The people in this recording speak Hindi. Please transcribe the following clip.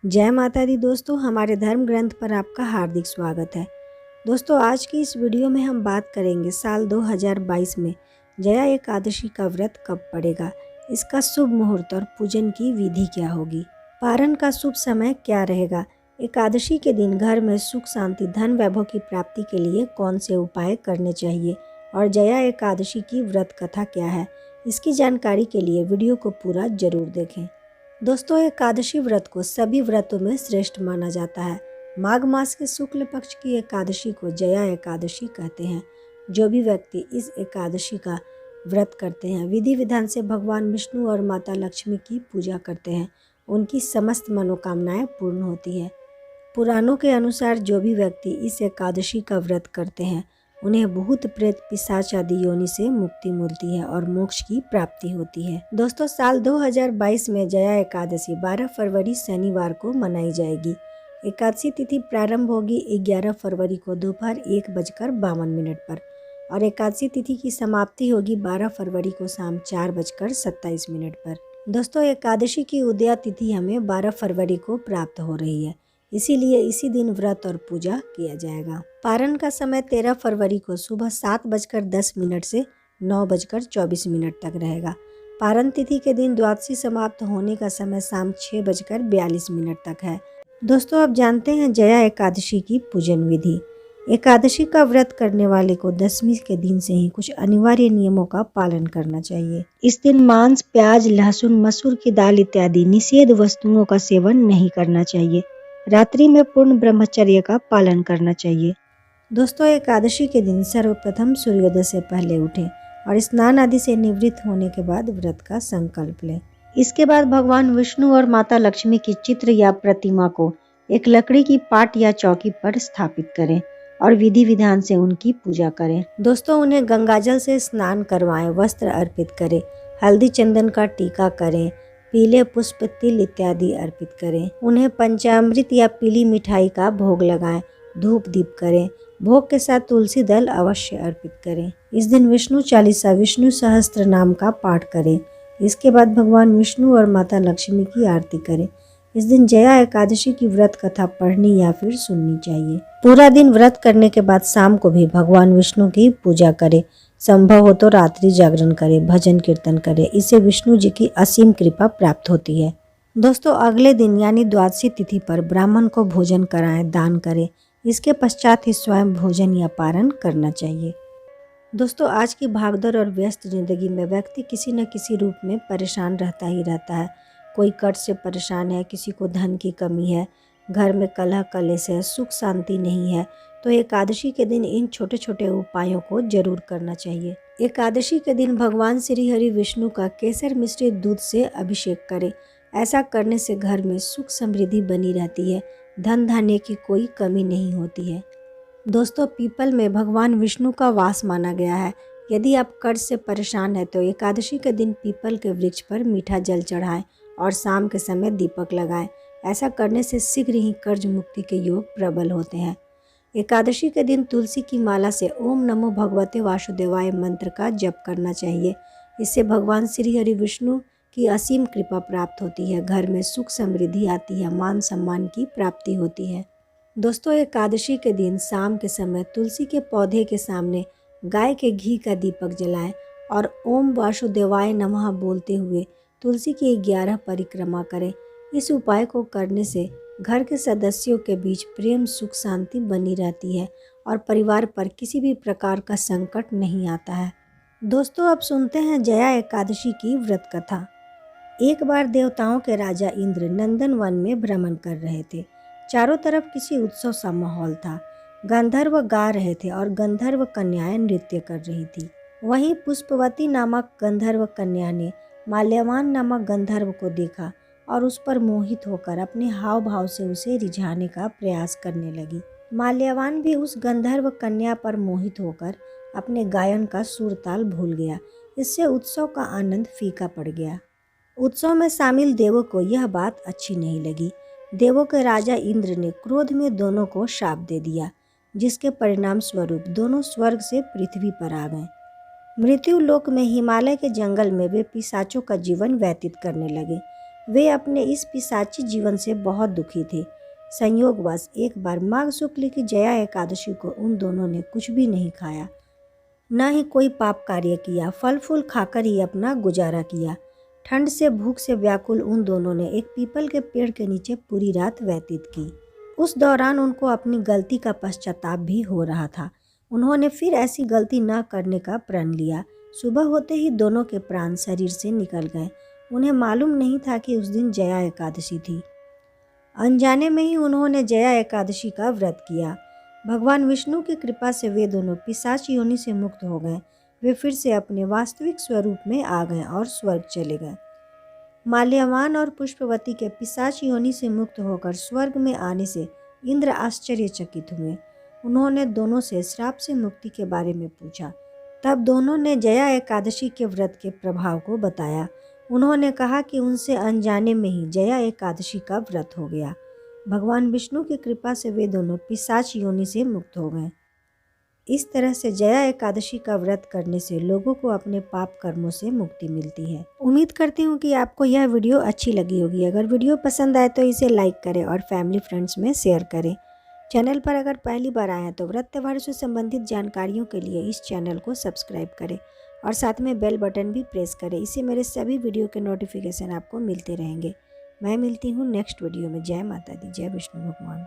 जय माता दी दोस्तों, हमारे धर्म ग्रंथ पर आपका हार्दिक स्वागत है। दोस्तों, आज की इस वीडियो में हम बात करेंगे साल 2022 में जया एकादशी का व्रत कब पड़ेगा, इसका शुभ मुहूर्त और पूजन की विधि क्या होगी, पारण का शुभ समय क्या रहेगा, एकादशी के दिन घर में सुख शांति धन वैभव की प्राप्ति के लिए कौन से उपाय करने चाहिए और जया एकादशी की व्रत कथा क्या है, इसकी जानकारी के लिए वीडियो को पूरा जरूर देखें। दोस्तों, एकादशी व्रत को सभी व्रतों में श्रेष्ठ माना जाता है। माघ मास के शुक्ल पक्ष की एकादशी को जया एकादशी कहते हैं। जो भी व्यक्ति इस एकादशी का व्रत करते हैं, विधि विधान से भगवान विष्णु और माता लक्ष्मी की पूजा करते हैं, उनकी समस्त मनोकामनाएं पूर्ण होती है। पुराणों के अनुसार जो भी व्यक्ति इस एकादशी का व्रत करते हैं, उन्हें भूत प्रेत पिशाच आदि योनि से मुक्ति मिलती है और मोक्ष की प्राप्ति होती है। दोस्तों, साल 2022 में जया एकादशी 12 फरवरी शनिवार को मनाई जाएगी। एकादशी तिथि प्रारंभ होगी 11 फरवरी को दोपहर 1:52 पर और एकादशी तिथि की समाप्ति होगी 12 फरवरी को शाम 4:27 पर। दोस्तों, एकादशी की उदया तिथि हमें 12 फरवरी को प्राप्त हो रही है, इसीलिए इसी दिन व्रत और पूजा किया जाएगा। पारण का समय 13 फरवरी को सुबह 7:10 से 9:24 तक रहेगा। पारण तिथि के दिन द्वादशी समाप्त होने का समय शाम 6:42 तक है। दोस्तों, आप जानते हैं जया एकादशी की पूजन विधि। एकादशी का व्रत करने वाले को दशमी के दिन से ही कुछ अनिवार्य नियमों का पालन करना चाहिए। इस दिन मांस, प्याज, लहसुन, मसूर की दाल इत्यादि निषेध वस्तुओं का सेवन नहीं करना चाहिए। रात्रि में पूर्ण ब्रह्मचर्य का पालन करना चाहिए। दोस्तों, एकादशी के दिन सर्वप्रथम सूर्योदय से पहले उठें और स्नान आदि से निवृत्त होने के बाद व्रत का संकल्प लें। इसके बाद भगवान विष्णु और माता लक्ष्मी की चित्र या प्रतिमा को एक लकड़ी की पाट या चौकी पर स्थापित करें और विधि विधान से उनकी पूजा करें। दोस्तों, उन्हें गंगाजल से स्नान करवाएं, वस्त्र अर्पित करें, हल्दी चंदन का टीका करें, पीले पुष्प, तिल इत्यादि अर्पित करें। उन्हें पंचामृत या पीली मिठाई का भोग लगाएं, धूप दीप करें। भोग के साथ तुलसी दल अवश्य अर्पित करें। इस दिन विष्णु चालीसा, विष्णु सहस्त्र नाम का पाठ करें। इसके बाद भगवान विष्णु और माता लक्ष्मी की आरती करें। इस दिन जया एकादशी की व्रत कथा पढ़नी या फिर सुननी चाहिए। पूरा दिन व्रत करने के बाद शाम को भी भगवान विष्णु की पूजा करें। संभव हो तो रात्रि जागरण करें, भजन कीर्तन करें। इससे विष्णु जी की असीम कृपा प्राप्त होती है। दोस्तों, अगले दिन यानी द्वादशी तिथि पर ब्राह्मण को भोजन कराएं, दान करें। इसके पश्चात ही स्वयं भोजन या पारण करना चाहिए। दोस्तों, आज की भागदौड़ और व्यस्त जिंदगी में व्यक्ति किसी न किसी रूप में परेशान रहता ही रहता है। कोई कर्ज से परेशान है, किसी को धन की कमी है, घर में कलह कलेश है, सुख शांति नहीं है, तो एकादशी के दिन इन छोटे छोटे उपायों को जरूर करना चाहिए। एकादशी के दिन भगवान श्री हरि विष्णु का केसर मिश्रित दूध से अभिषेक करें। ऐसा करने से घर में सुख समृद्धि बनी रहती है, धन धान्य की कोई कमी नहीं होती है। दोस्तों, पीपल में भगवान विष्णु का वास माना गया है। यदि आप कर्ज से परेशान हैं तो एकादशी के दिन पीपल के वृक्ष पर मीठा जल चढ़ाएं और शाम के समय दीपक लगाएं। ऐसा करने से शीघ्र ही कर्ज मुक्ति के योग प्रबल होते हैं। एकादशी के दिन तुलसी की माला से ओम नमो भगवते वासुदेवाय मंत्र का जप करना चाहिए। इससे भगवान श्री हरि विष्णु की असीम कृपा प्राप्त होती है, घर में सुख समृद्धि आती है, मान सम्मान की प्राप्ति होती है। दोस्तों, एकादशी के दिन शाम के समय तुलसी के पौधे के सामने गाय के घी का दीपक जलाएं और ओम वासुदेवाय नमः बोलते हुए तुलसी की 11 परिक्रमा करें। इस उपाय को करने से घर के सदस्यों के बीच प्रेम, सुख, शांति बनी रहती है और परिवार पर किसी भी प्रकार का संकट नहीं आता है। दोस्तों, अब सुनते हैं जया एकादशी की व्रत कथा। एक बार देवताओं के राजा इंद्र नंदन वन में भ्रमण कर रहे थे। चारों तरफ किसी उत्सव सा माहौल था। गंधर्व गा रहे थे और गंधर्व कन्याएं नृत्य कर रही थी। वहीं पुष्पवती नामक गंधर्व कन्या ने माल्यवान नामक गंधर्व को देखा और उस पर मोहित होकर अपने हाव भाव से उसे रिझाने का प्रयास करने लगी। माल्यवान भी उस गंधर्व कन्या पर मोहित होकर अपने गायन का सुर ताल भूल गया। इससे उत्सव का आनंद फीका पड़ गया। उत्सव में शामिल देवों को यह बात अच्छी नहीं लगी। देवों के राजा इंद्र ने क्रोध में दोनों को शाप दे दिया, जिसके परिणाम स्वरूप दोनों स्वर्ग से पृथ्वी पर आ गए। मृत्यु लोक में हिमालय के जंगल में वे पिशाचों का जीवन व्यतीत करने लगे। वे अपने इस पिशाची जीवन से बहुत दुखी थे। संयोगवश एक बार माघ शुक्ल की जया एकादशी को उन दोनों ने कुछ भी नहीं खाया, न ही कोई पाप कार्य किया। फल फूल खाकर ही अपना गुजारा किया। ठंड से भूख से व्याकुल उन दोनों ने एक पीपल के पेड़ के नीचे पूरी रात व्यतीत की। उस दौरान उनको अपनी गलती का पश्चाताप भी हो रहा था। उन्होंने फिर ऐसी गलती न करने का प्रण लिया। सुबह होते ही दोनों के प्राण शरीर से निकल गए। उन्हें मालूम नहीं था कि उस दिन जया एकादशी थी। अनजाने में ही उन्होंने जया एकादशी का व्रत किया। भगवान विष्णु की कृपा से वे दोनों पिशाच योनि से मुक्त हो गए। वे फिर से अपने वास्तविक स्वरूप में आ गए और स्वर्ग चले गए। माल्यवान और पुष्पवती के पिशाच योनि से मुक्त होकर स्वर्ग में आने से इंद्र आश्चर्यचकित हुए। उन्होंने दोनों से श्राप से मुक्ति के बारे में पूछा। तब दोनों ने जया एकादशी के व्रत के प्रभाव को बताया। उन्होंने कहा कि उनसे अनजाने में ही जया एकादशी का व्रत हो गया। भगवान विष्णु की कृपा से वे दोनों पिशाच योनि से मुक्त हो गए। इस तरह से जया एकादशी का व्रत करने से लोगों को अपने पाप कर्मों से मुक्ति मिलती है। उम्मीद करती हूँ कि आपको यह वीडियो अच्छी लगी होगी। अगर वीडियो पसंद आए तो इसे लाइक करें और फैमिली फ्रेंड्स में शेयर करें। चैनल पर अगर पहली बार आए हैं तो व्रत त्योहार से संबंधित जानकारियों के लिए इस चैनल को सब्सक्राइब करें और साथ में बेल बटन भी प्रेस करें। इससे मेरे सभी वीडियो के नोटिफिकेशन आपको मिलते रहेंगे। मैं मिलती हूँ नेक्स्ट वीडियो में। जय माता दी, जय विष्णु भगवान।